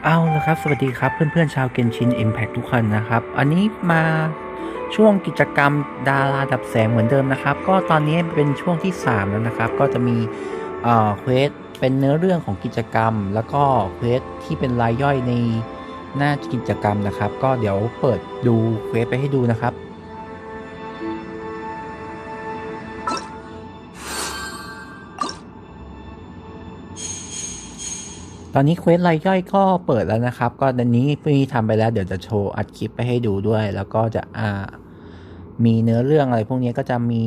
เอาละครับสวัสดีครับเพื่อนๆชาว Genshin Impact ทุกคนนะครับอันนี้มาช่วงกิจกรรมดาราดับแสงเหมือนเดิมนะครับก็ตอนนี้เป็นช่วงที่3แล้วนะครับก็จะมีเควสเป็นเนื้อเรื่องของกิจกรรมแล้วก็เควสที่เป็นรายย่อยในหน้ากิจกรรมนะครับก็เดี๋ยวเปิดดูเควสไปให้ดูนะครับตอนนี้เควสรายย่อยก็เปิดแล้วนะครับก็ตอนนี้พี่ทำไปแล้วเดี๋ยวจะโชว์อัดคลิปไปให้ดูด้วยแล้วก็จะมีเนื้อเรื่องอะไรพวกนี้ก็จะมี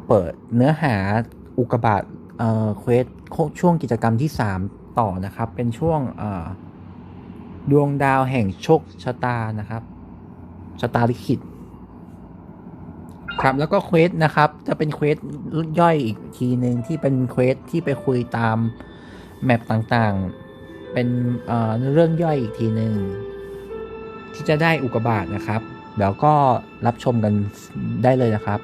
เปิดเนื้อหาอุกกาบาตเควสช่วงกิจกรรมที่3ต่อนะครับเป็นช่วงดวงดาวแห่งโชคชะตานะครับชะตาลิขิตครับแล้วก็เควสนะครับจะเป็นเควสย่อยอีกทีหนึ่งที่เป็นเควสที่ไปคุยตามแมปต่างๆเป็นเรื่องย่อยอีกทีหนึ่งที่จะได้อุกกาบาตนะครับเดี๋ยวก็รับชมกันได้เลยนะครับ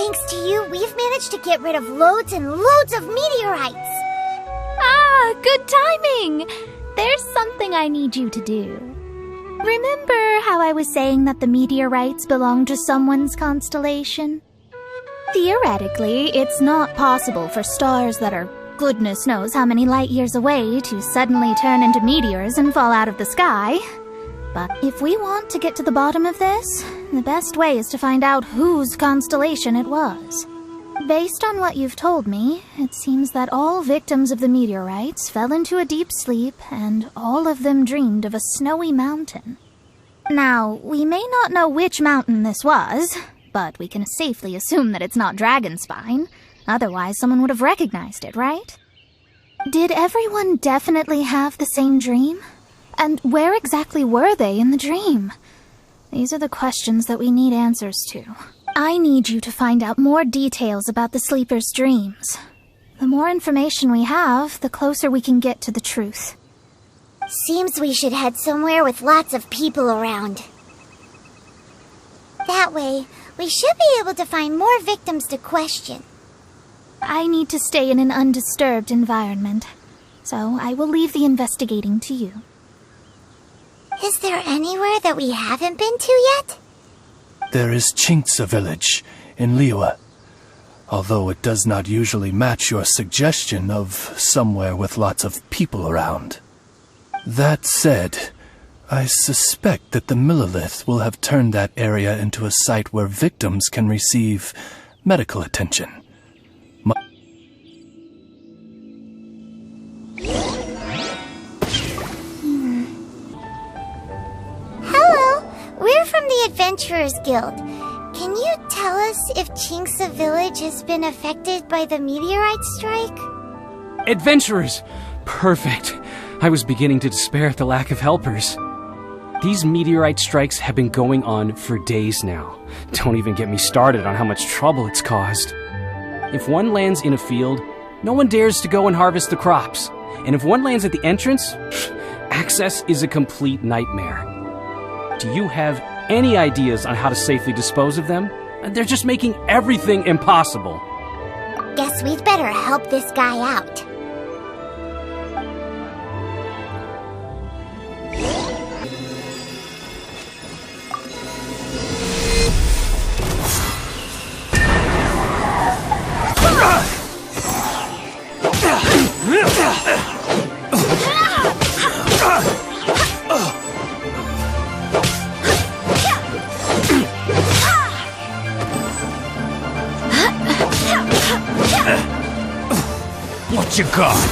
Thanks to you, we've managed to get rid of loads and loads of meteorites! Ah, good timing! There's something I need you to do. Remember how I was saying that the meteorites belong to someone's constellation? Theoretically, it's not possible for stars that are goodness knows how many light years away to suddenly turn into meteors and fall out of the sky. But if we want to get to the bottom of this, the best way is to find out whose constellation it was. Based on what you've told me, it seems that all victims of the meteorites fell into a deep sleep and all of them dreamed of a snowy mountain. Now, we may not know which mountain this was, but we can safely assume that it's not Dragonspine. Otherwise, someone would have recognized it, right? Did everyone definitely have the same dream? And where exactly were they in the dream? These are the questions that we need answers to. I need you to find out more details about the sleeper's dreams. The more information we have, the closer we can get to the truth. Seems we should head somewhere with lots of people around. That way, we should be able to find more victims to question. I need to stay in an undisturbed environment, so I will leave the investigating to you. Is there anywhere that we haven't been to yet? There is Chinksa village in Liyue, although it does not usually match your suggestion of somewhere with lots of people around. That said, I suspect that the Millilith will have turned that area into a site where victims can receive medical attention. We're from the Adventurers Guild. Can you tell us if Chinksa village has been affected by the meteorite strike? Adventurers! Perfect. I was beginning to despair at the lack of helpers. These meteorite strikes have been going on for days now. Don't even get me started on how much trouble it's caused. If one lands in a field, no one dares to go and harvest the crops. And if one lands at the entrance, access is a complete nightmare. Do you have any ideas on how to safely dispose of them? They're just making everything impossible. Guess we'd better help this guy out. What you got?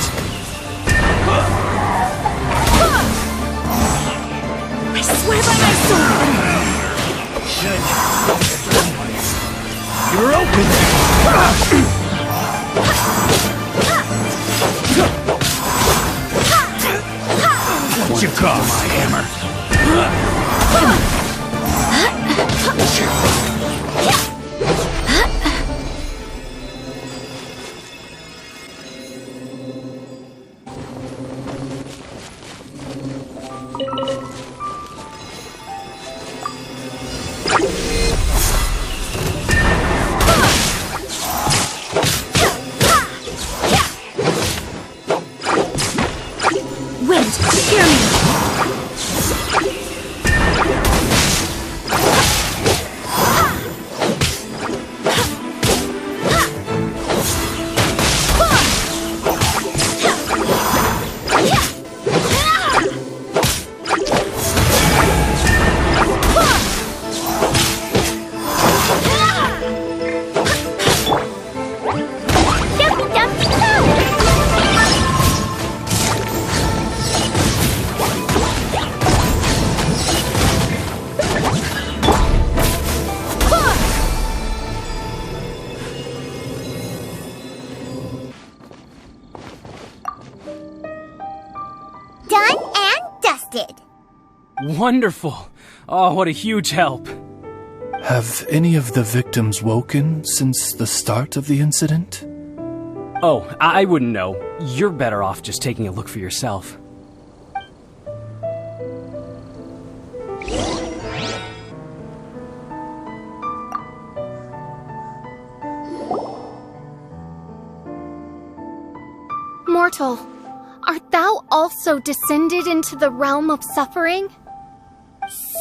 I swear by my sword! You're open! What you got? My hammer. Wonderful. Oh, what a huge help. Have any of the victims woken since the start of the incident? Oh, I wouldn't know. You're better off just taking a look for yourself. Mortal, art thou also descended into the realm of suffering?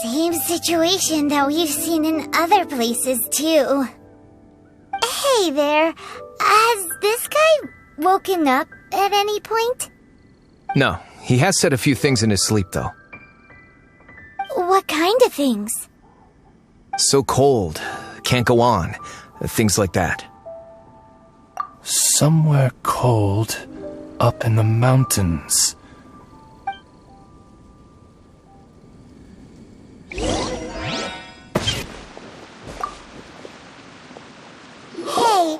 Same situation that we've seen in other places, too. Hey there, has this guy woken up at any point? No, he has said a few things in his sleep, though. What kind of things? So cold, can't go on, things like that. Somewhere cold, up in the mountains. Hey,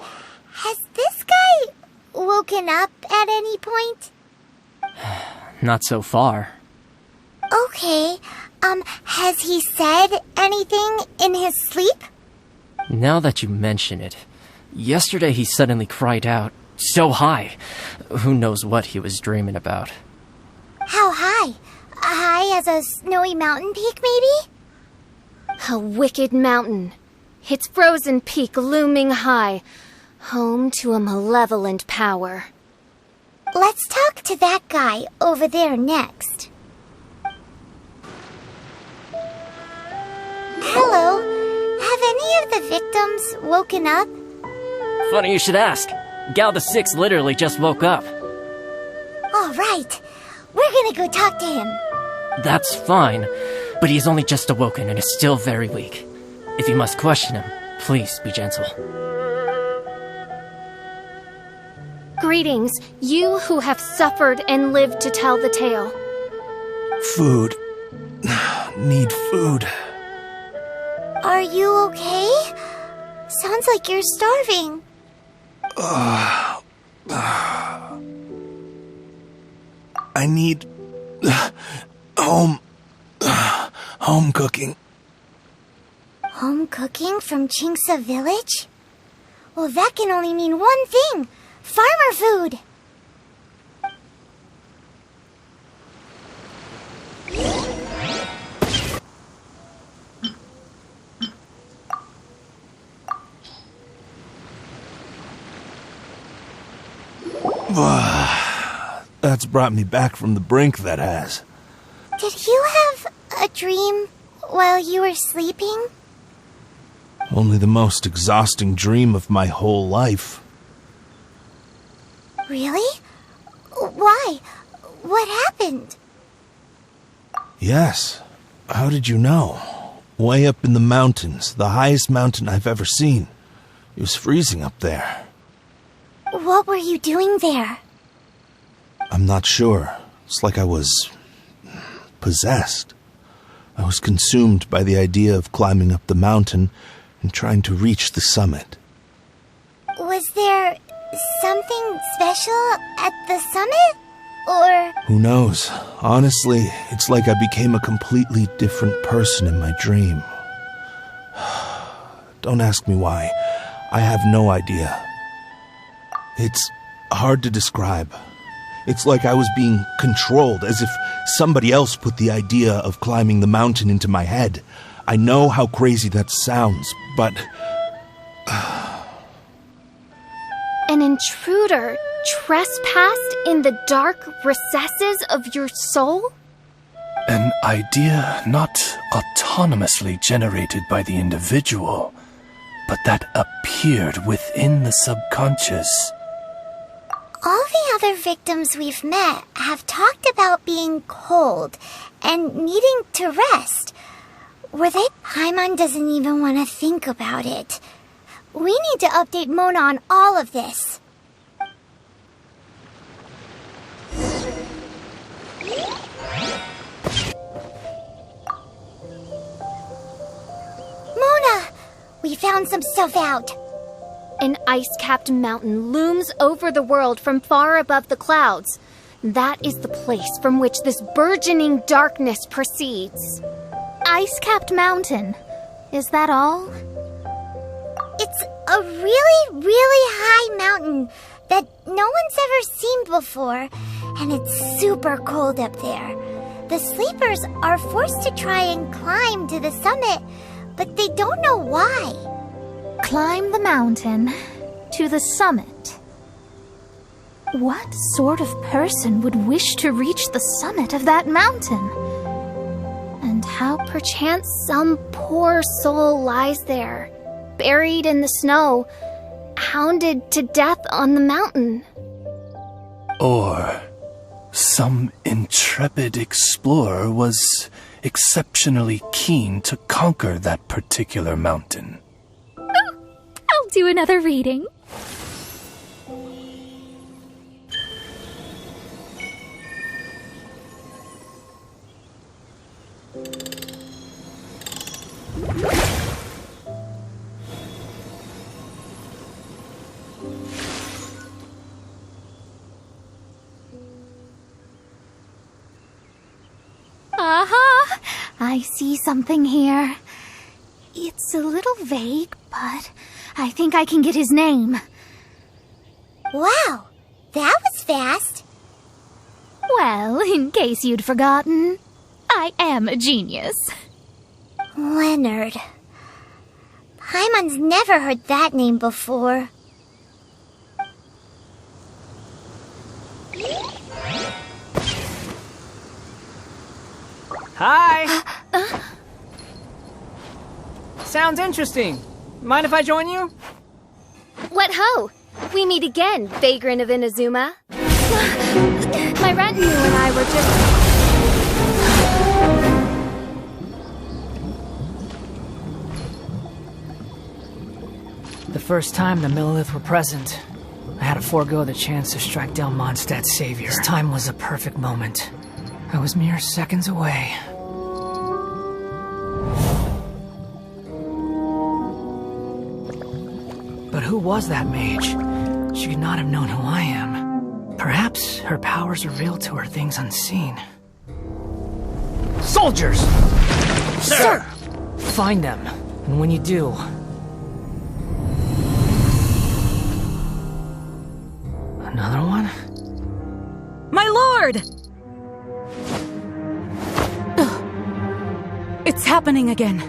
has this guy woken up at any point? Not so far. Okay, has he said anything in his sleep? Now that you mention it, yesterday he suddenly cried out, so high. Who knows what he was dreaming about. How high? High as a snowy mountain peak, maybe? A wicked mountain. Its frozen peak looming high, home to a malevolent power. Let's talk to that guy over there next. Hello. Have any of the victims woken up? Funny you should ask. Gal the Six literally just woke up. All right. We're gonna go talk to him. That's fine, but he's only just awoken and is still very weak. If you must question him, please be gentle. Greetings, you who have suffered and lived to tell the tale. Food. Need food. Are you okay? Sounds like you're starving. I need home cooking. Home cooking from Chinksa village? Well, that can only mean one thing. Farmer food. That's brought me back from the brink, that has. Did you have a dream while you were sleeping? Only the most exhausting dream of my whole life. Really? Why? What happened? Yes. How did you know? Way up in the mountains, the highest mountain I've ever seen. It was freezing up there. What were you doing there? I'm not sure. It's like I was possessed. I was consumed by the idea of climbing up the mountain and trying to reach the summit. Was there something special at the summit? Or... Who knows? Honestly, it's like I became a completely different person in my dream. Don't ask me why. I have no idea. It's hard to describe. It's like I was being controlled, as if somebody else put the idea of climbing the mountain into my head. I know how crazy that sounds, but... An intruder trespassed in the dark recesses of your soul? An idea not autonomously generated by the individual, but that appeared within the subconscious. All the other victims we've met have talked about being cold and needing to rest. Were they? Paimon doesn't even want to think about it. We need to update Mona on all of this. Mona! We found some stuff out. An ice-capped mountain looms over the world from far above the clouds. That is the place from which this burgeoning darkness proceeds. Ice-capped mountain. Is that all? It's a really, really high mountain that no one's ever seen before, and it's super cold up there. The sleepers are forced to try and climb to the summit, but they don't know why. Climb the mountain to the summit. What sort of person would wish to reach the summit of that mountain? And how perchance some poor soul lies there, buried in the snow, hounded to death on the mountain. Or some intrepid explorer was exceptionally keen to conquer that particular mountain. I'll do another reading. Aha! I see something here. It's a little vague, but I think I can get his name. Wow, that was fast. Well, in case you'd forgotten, I am a genius. Leonard. Paimon's never heard that name before. Hi! Sounds interesting. Mind if I join you? What ho! We meet again, vagrant of Inazuma. My retinue and I were just... The first time the Millelith were present, I had to forego the chance to strike down Mondstadt's savior. This time was a perfect moment. I was mere seconds away. But who was that mage? She could not have known who I am. Perhaps her powers revealed to her things unseen. Soldiers! Sir! Find them, and when you do... Another one? My lord! It's happening again.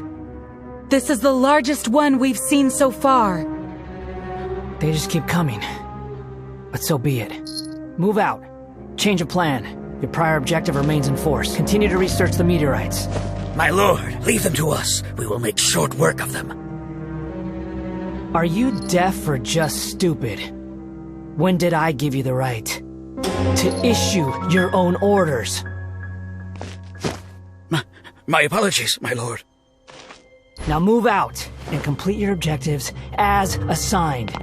This is the largest one we've seen so far. They just keep coming. But so be it. Move out. Change of plan. Your prior objective remains in force. Continue to research the meteorites. My lord, leave them to us. We will make short work of them. Are you deaf or just stupid? When did I give you the right to issue your own orders? My apologies, my lord. Now move out and complete your objectives as assigned.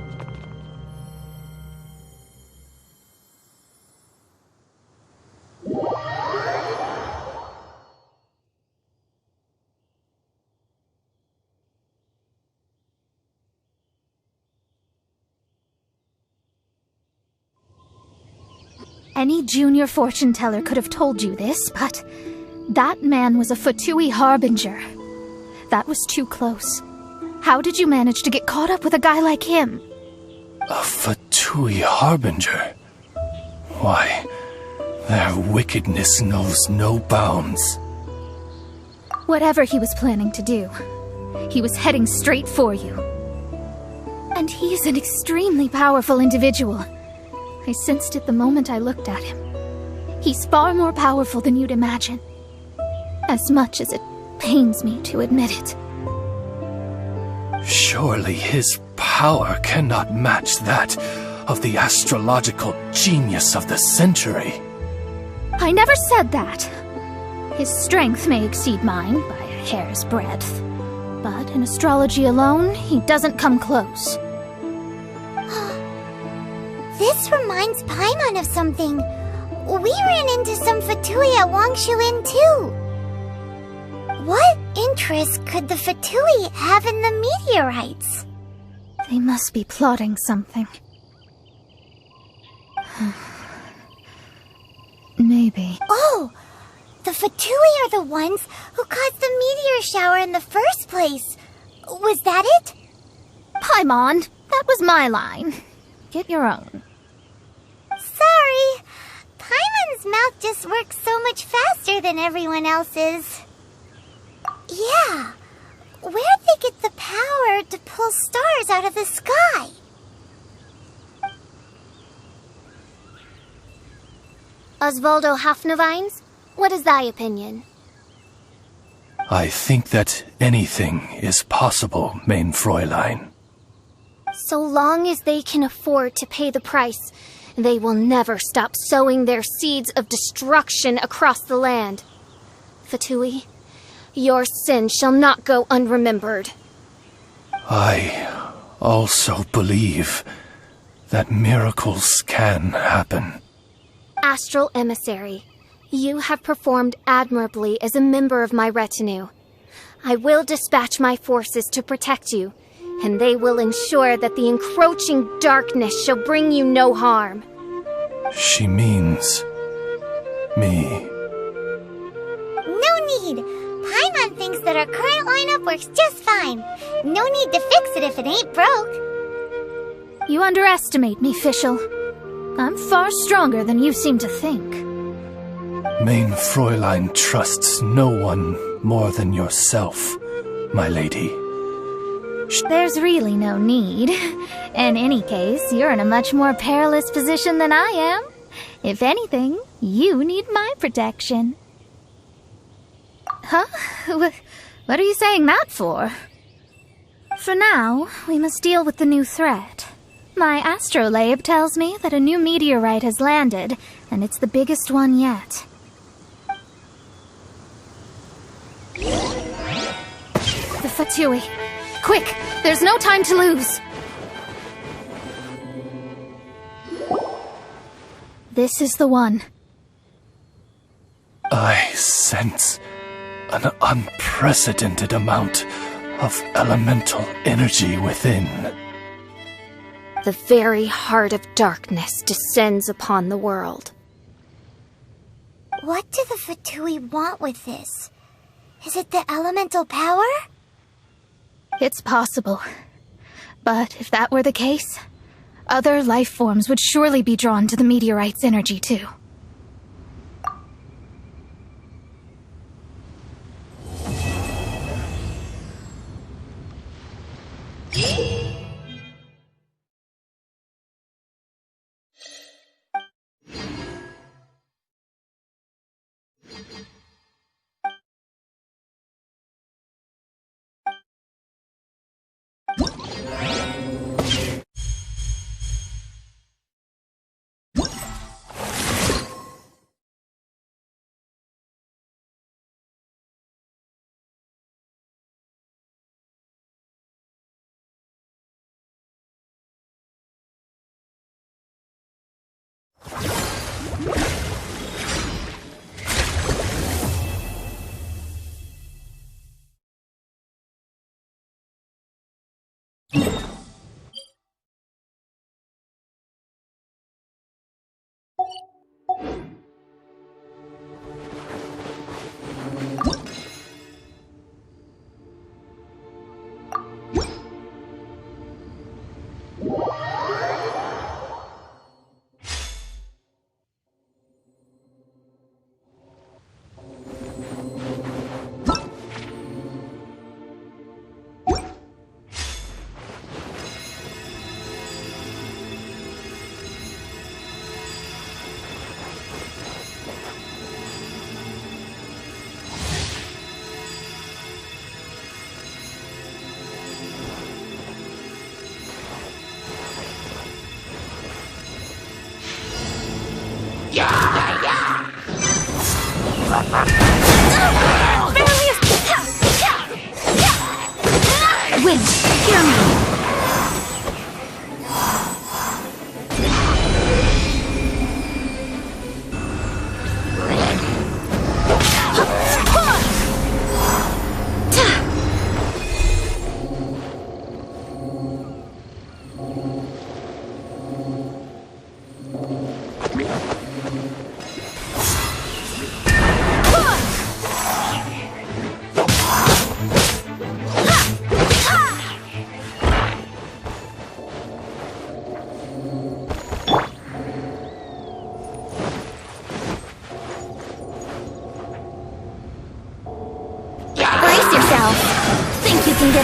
Any junior fortune teller could have told you this, but that man was a Fatui harbinger. That was too close. How did you manage to get caught up with a guy like him? A Fatui harbinger? Why, their wickedness knows no bounds. Whatever he was planning to do, he was heading straight for you. And he's an extremely powerful individual. I sensed it the moment I looked at him. He's far more powerful than you'd imagine. As much as it pains me to admit it. Surely his power cannot match that of the astrological genius of the century. I never said that. His strength may exceed mine by a hair's breadth, but in astrology alone, he doesn't come close. This reminds Paimon of something. We ran into some Fatui at Wangshuin too. What interest could the Fatui have in the meteorites? They must be plotting something. maybe. Oh! The Fatui are the ones who caused the meteor shower in the first place. Was that it? Paimon, that was my line. Get your own. Sorry. Paimon's mouth just works so much faster than everyone else's. Yeah. Where'd they get the power to pull stars out of the sky? Osvaldo Hafnavines, what is thy opinion? I think that anything is possible, mein Fräulein. So long as they can afford to pay the price, they will never stop sowing their seeds of destruction across the land. Fatui, your sin shall not go unremembered. I also believe that miracles can happen. Astral Emissary, you have performed admirably as a member of my retinue. I will dispatch my forces to protect you, and they will ensure that the encroaching darkness shall bring you no harm. She means me. No need! Paimon thinks that our current lineup works just fine. No need to fix it if it ain't broke. You underestimate me, Fischl. I'm far stronger than you seem to think. Mein Fräulein trusts no one more than yourself, my lady. There's really no need. In any case, you're in a much more perilous position than I am. If anything, you need my protection. Huh? What are you saying that for? For now, we must deal with the new threat. My astrolabe tells me that a new meteorite has landed, and it's the biggest one yet. The Fatui. Quick! There's no time to lose! This is the one. I sense an unprecedented amount of elemental energy within. The very heart of darkness descends upon the world. What do the Fatui want with this? Is it the elemental power? It's possible. But if that were the case, other life forms would surely be drawn to the meteorite's energy too. Wind, hear me!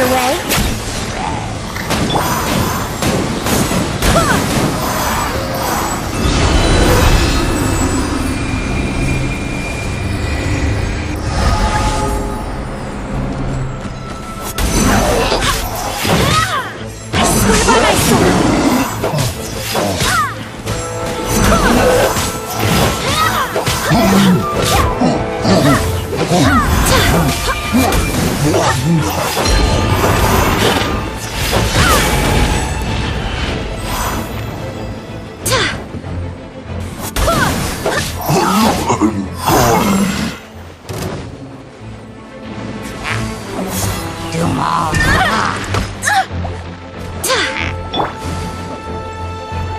it away.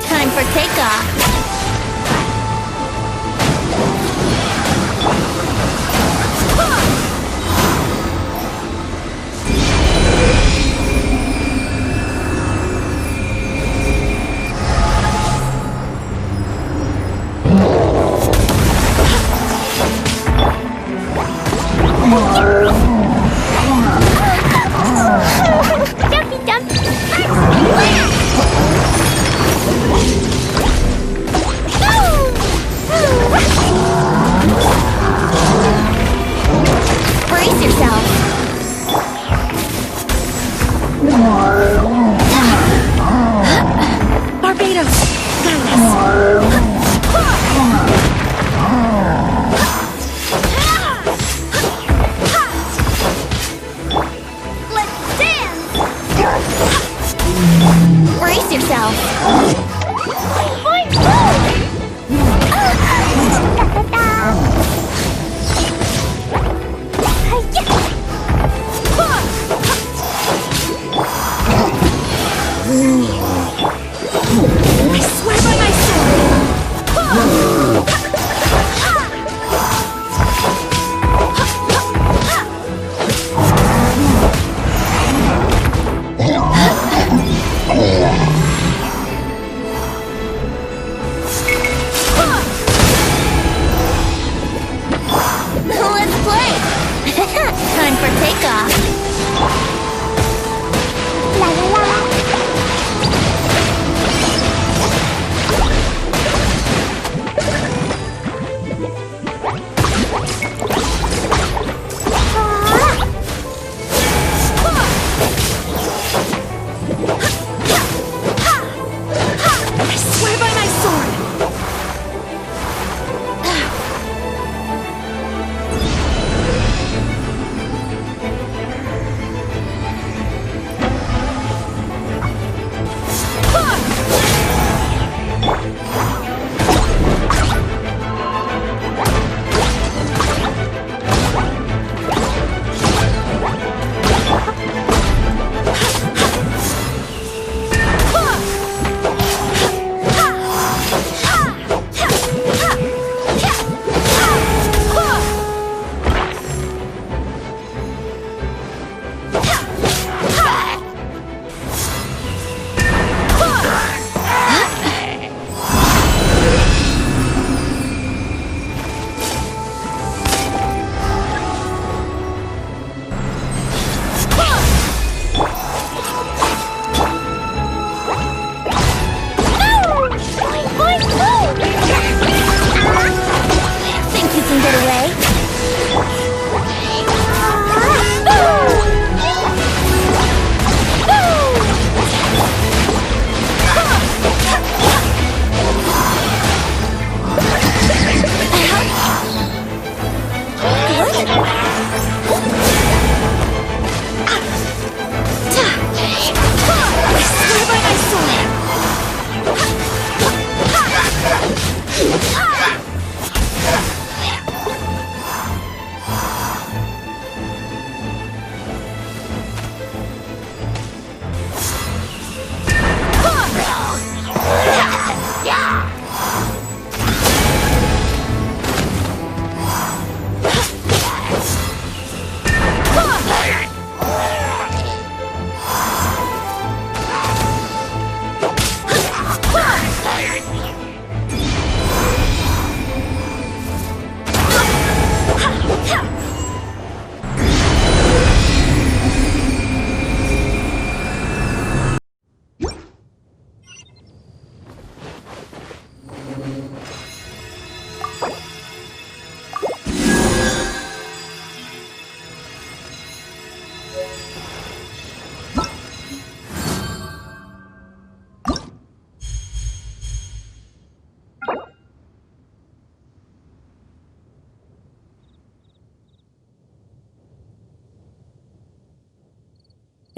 Time for takeoff. Jumpy jump.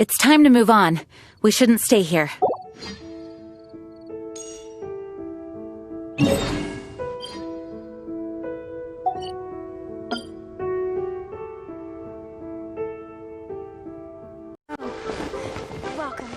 It's time to move on. We shouldn't stay here. Welcome.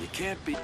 You can't be...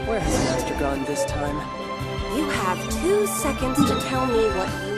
Where has Master gone this time? You have 2 seconds to tell me what you...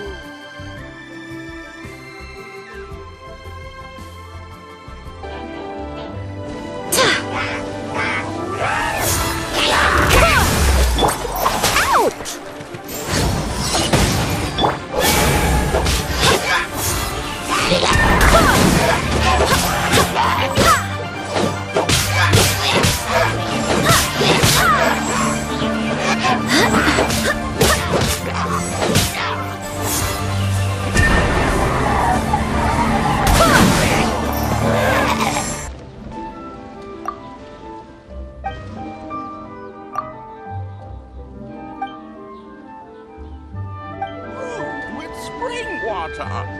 With spring water.